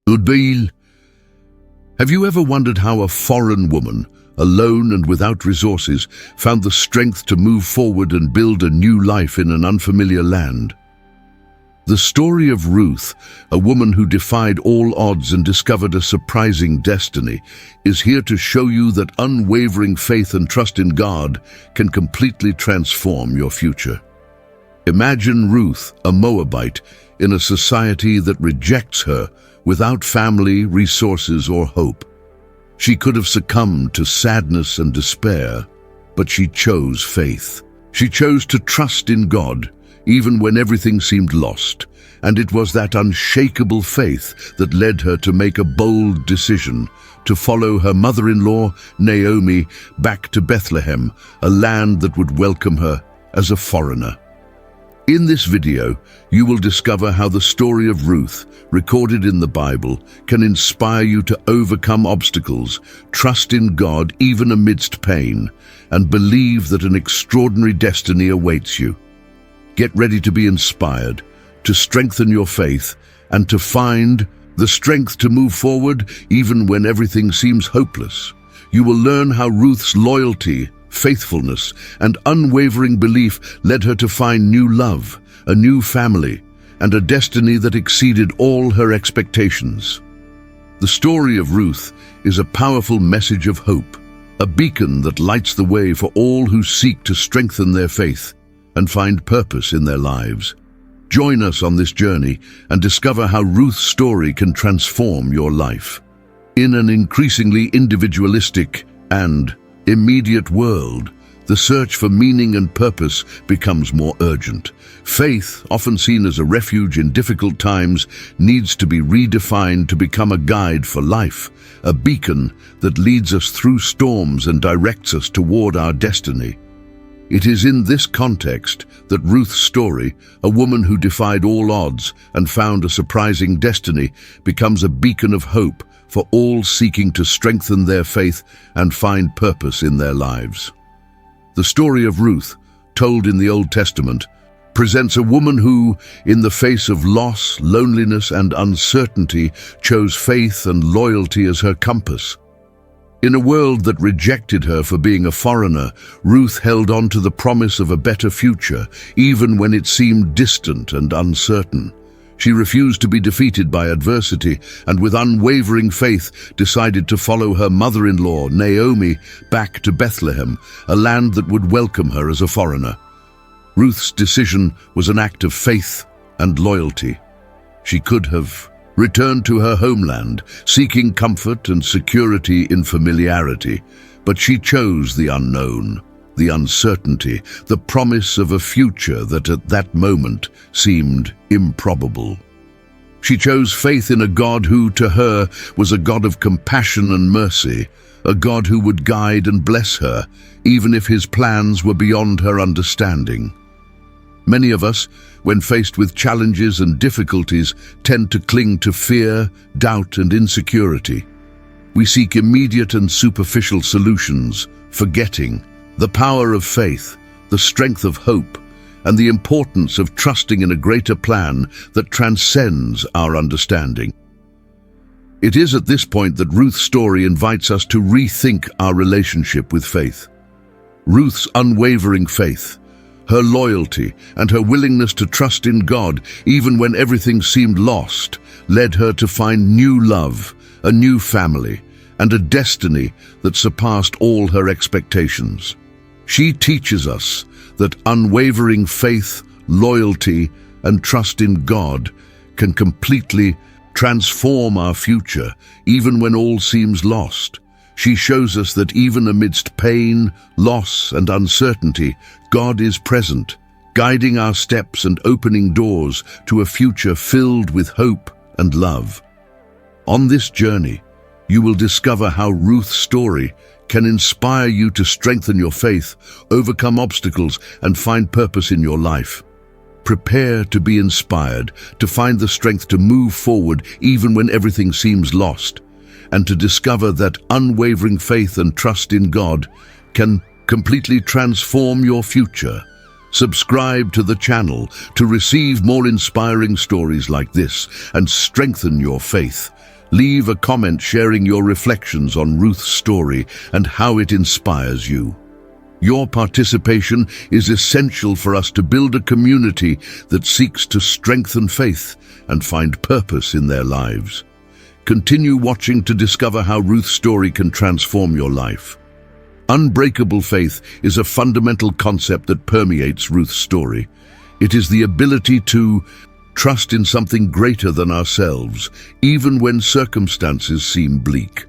Udbil. Have you ever wondered how a foreign woman, alone and without resources, found the strength to move forward and build a new life in an unfamiliar land? The story of Ruth, a woman who defied all odds and discovered a surprising destiny, is here to show you that unwavering faith and trust in God can completely transform your future. Imagine Ruth, a Moabite, in a society that rejects her, without family, resources, or hope. She could have succumbed to sadness and despair, but she chose faith. She chose to trust in God, even when everything seemed lost, and it was that unshakable faith that led her to make a bold decision to follow her mother-in-law, Naomi, back to Bethlehem, a land that would welcome her as a foreigner. In this video, you will discover how the story of Ruth, recorded in the Bible, can inspire you to overcome obstacles, trust in God even amidst pain, and believe that an extraordinary destiny awaits you. Get ready to be inspired, to strengthen your faith, and to find the strength to move forward even when everything seems hopeless. You will learn how Ruth's loyalty, faithfulness, and unwavering belief led her to find new love, a new family, and a destiny that exceeded all her expectations. The story of Ruth is a powerful message of hope, a beacon that lights the way for all who seek to strengthen their faith and find purpose in their lives. Join us on this journey and discover how Ruth's story can transform your life. In an increasingly individualistic and immediate world, the search for meaning and purpose becomes more urgent. Faith, often seen as a refuge in difficult times, needs to be redefined to become a guide for life, a beacon that leads us through storms and directs us toward our destiny. It is in this context that Ruth's story, a woman who defied all odds and found a surprising destiny, becomes a beacon of hope for all seeking to strengthen their faith and find purpose in their lives. The story of Ruth, told in the Old Testament, presents a woman who, in the face of loss, loneliness, and uncertainty, chose faith and loyalty as her compass. In a world that rejected her for being a foreigner, Ruth held on to the promise of a better future, even when it seemed distant and uncertain. She refused to be defeated by adversity and with unwavering faith decided to follow her mother-in-law, Naomi, back to Bethlehem, a land that would welcome her as a foreigner. Ruth's decision was an act of faith and loyalty. She could have returned to her homeland, seeking comfort and security in familiarity, but she chose the unknown, the uncertainty, the promise of a future that at that moment seemed improbable. She chose faith in a God who, to her, was a God of compassion and mercy, a God who would guide and bless her, even if his plans were beyond her understanding. Many of us, when faced with challenges and difficulties, tend to cling to fear, doubt, and insecurity. We seek immediate and superficial solutions, forgetting the power of faith, the strength of hope, and the importance of trusting in a greater plan that transcends our understanding. It is at this point that Ruth's story invites us to rethink our relationship with faith. Ruth's unwavering faith, her loyalty, and her willingness to trust in God even when everything seemed lost, led her to find new love, a new family, and a destiny that surpassed all her expectations. She teaches us that unwavering faith, loyalty, and trust in God can completely transform our future, even when all seems lost. She shows us that even amidst pain, loss, and uncertainty, God is present, guiding our steps and opening doors to a future filled with hope and love. On this journey, you will discover how Ruth's story can inspire you to strengthen your faith, overcome obstacles, and find purpose in your life. Prepare to be inspired, to find the strength to move forward even when everything seems lost, and to discover that unwavering faith and trust in God can completely transform your future. Subscribe to the channel to receive more inspiring stories like this and strengthen your faith. Leave a comment sharing your reflections on Ruth's story and how it inspires you. Your participation is essential for us to build a community that seeks to strengthen faith and find purpose in their lives. Continue watching to discover how Ruth's story can transform your life. Unbreakable faith is a fundamental concept that permeates Ruth's story. It is the ability to trust in something greater than ourselves, even when circumstances seem bleak.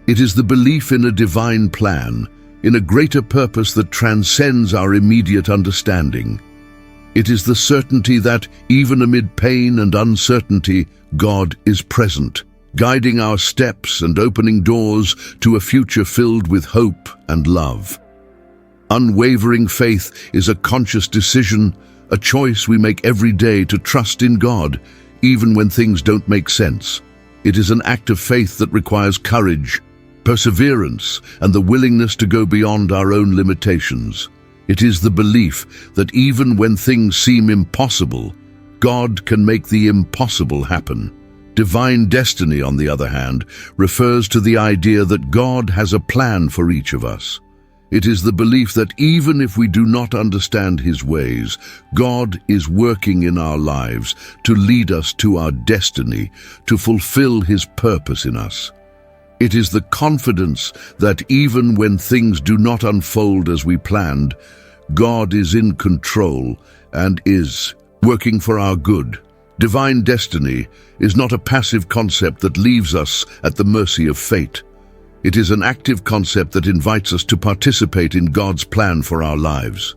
It is the belief in a divine plan, in a greater purpose that transcends our immediate understanding. It is the certainty that, even amid pain and uncertainty, God is present, guiding our steps and opening doors to a future filled with hope and love. Unwavering faith is a conscious decision, a choice we make every day to trust in God, even when things don't make sense. It is an act of faith that requires courage, perseverance, and the willingness to go beyond our own limitations. It is the belief that even when things seem impossible, God can make the impossible happen. Divine destiny, on the other hand, refers to the idea that God has a plan for each of us. It is the belief that even if we do not understand His ways, God is working in our lives to lead us to our destiny, to fulfill His purpose in us. It is the confidence that even when things do not unfold as we planned, God is in control and is working for our good. Divine destiny is not a passive concept that leaves us at the mercy of fate. It is an active concept that invites us to participate in God's plan for our lives.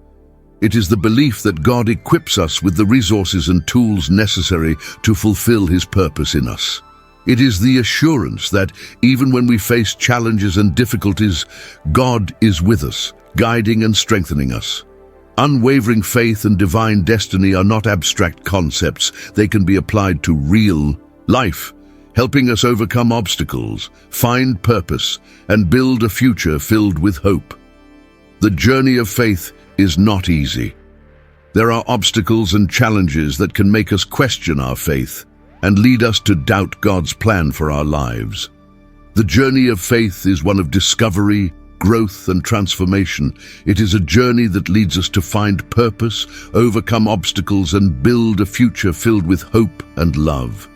It is the belief that God equips us with the resources and tools necessary to fulfill His purpose in us. It is the assurance that even when we face challenges and difficulties, God is with us, guiding and strengthening us. Unwavering faith and divine destiny are not abstract concepts. They can be applied to real life, helping us overcome obstacles, find purpose, and build a future filled with hope. The journey of faith is not easy. There are obstacles and challenges that can make us question our faith and lead us to doubt God's plan for our lives. The journey of faith is one of discovery, growth, and transformation. It is a journey that leads us to find purpose, overcome obstacles, and build a future filled with hope and love.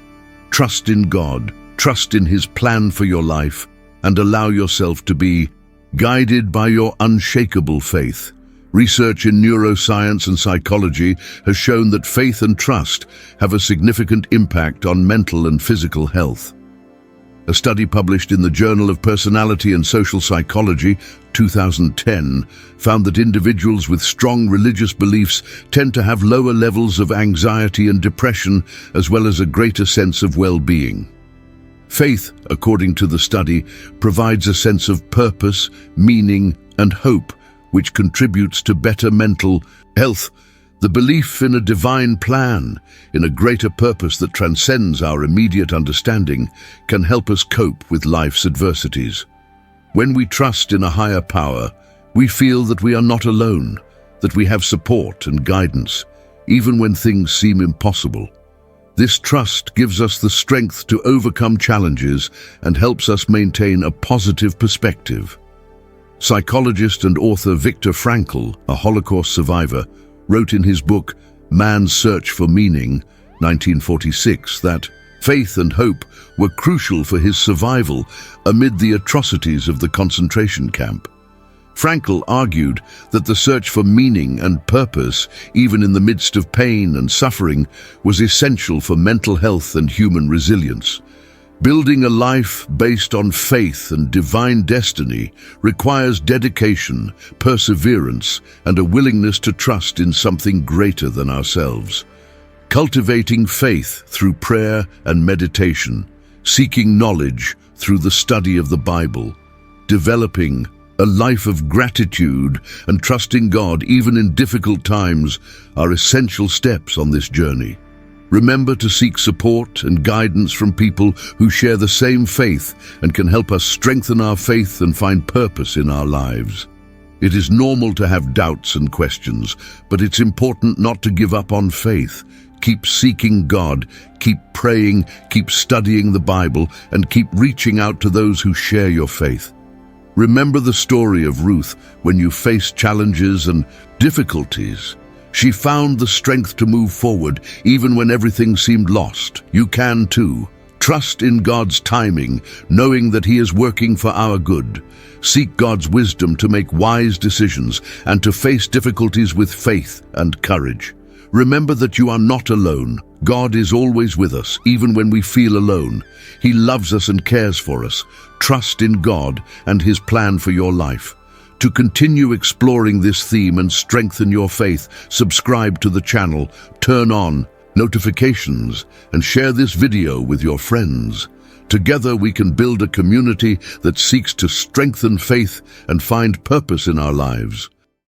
Trust in God, trust in His plan for your life, and allow yourself to be guided by your unshakable faith. Research in neuroscience and psychology has shown that faith and trust have a significant impact on mental and physical health. A study published in the Journal of Personality and Social Psychology, 2010, found that individuals with strong religious beliefs tend to have lower levels of anxiety and depression, as well as a greater sense of well-being. Faith, according to the study, provides a sense of purpose, meaning, and hope, which contributes to better mental health. The belief in a divine plan, in a greater purpose that transcends our immediate understanding, can help us cope with life's adversities. When we trust in a higher power, we feel that we are not alone, that we have support and guidance, even when things seem impossible. This trust gives us the strength to overcome challenges and helps us maintain a positive perspective. Psychologist and author Viktor Frankl, a Holocaust survivor, wrote in his book, Man's Search for Meaning, 1946, that faith and hope were crucial for his survival amid the atrocities of the concentration camp. Frankl argued that the search for meaning and purpose, even in the midst of pain and suffering, was essential for mental health and human resilience. Building a life based on faith and divine destiny requires dedication, perseverance, and a willingness to trust in something greater than ourselves. Cultivating faith through prayer and meditation, seeking knowledge through the study of the Bible, developing a life of gratitude and trusting God even in difficult times are essential steps on this journey. Remember to seek support and guidance from people who share the same faith and can help us strengthen our faith and find purpose in our lives. It is normal to have doubts and questions, but it's important not to give up on faith. Keep seeking God, keep praying, keep studying the Bible, and keep reaching out to those who share your faith. Remember the story of Ruth when you faced challenges and difficulties. She found the strength to move forward even when everything seemed lost. You can too. Trust in God's timing, knowing that He is working for our good. Seek God's wisdom to make wise decisions and to face difficulties with faith and courage. Remember that you are not alone. God is always with us, even when we feel alone. He loves us and cares for us. Trust in God and His plan for your life. To continue exploring this theme and strengthen your faith, subscribe to the channel, turn on notifications, and share this video with your friends. Together we can build a community that seeks to strengthen faith and find purpose in our lives.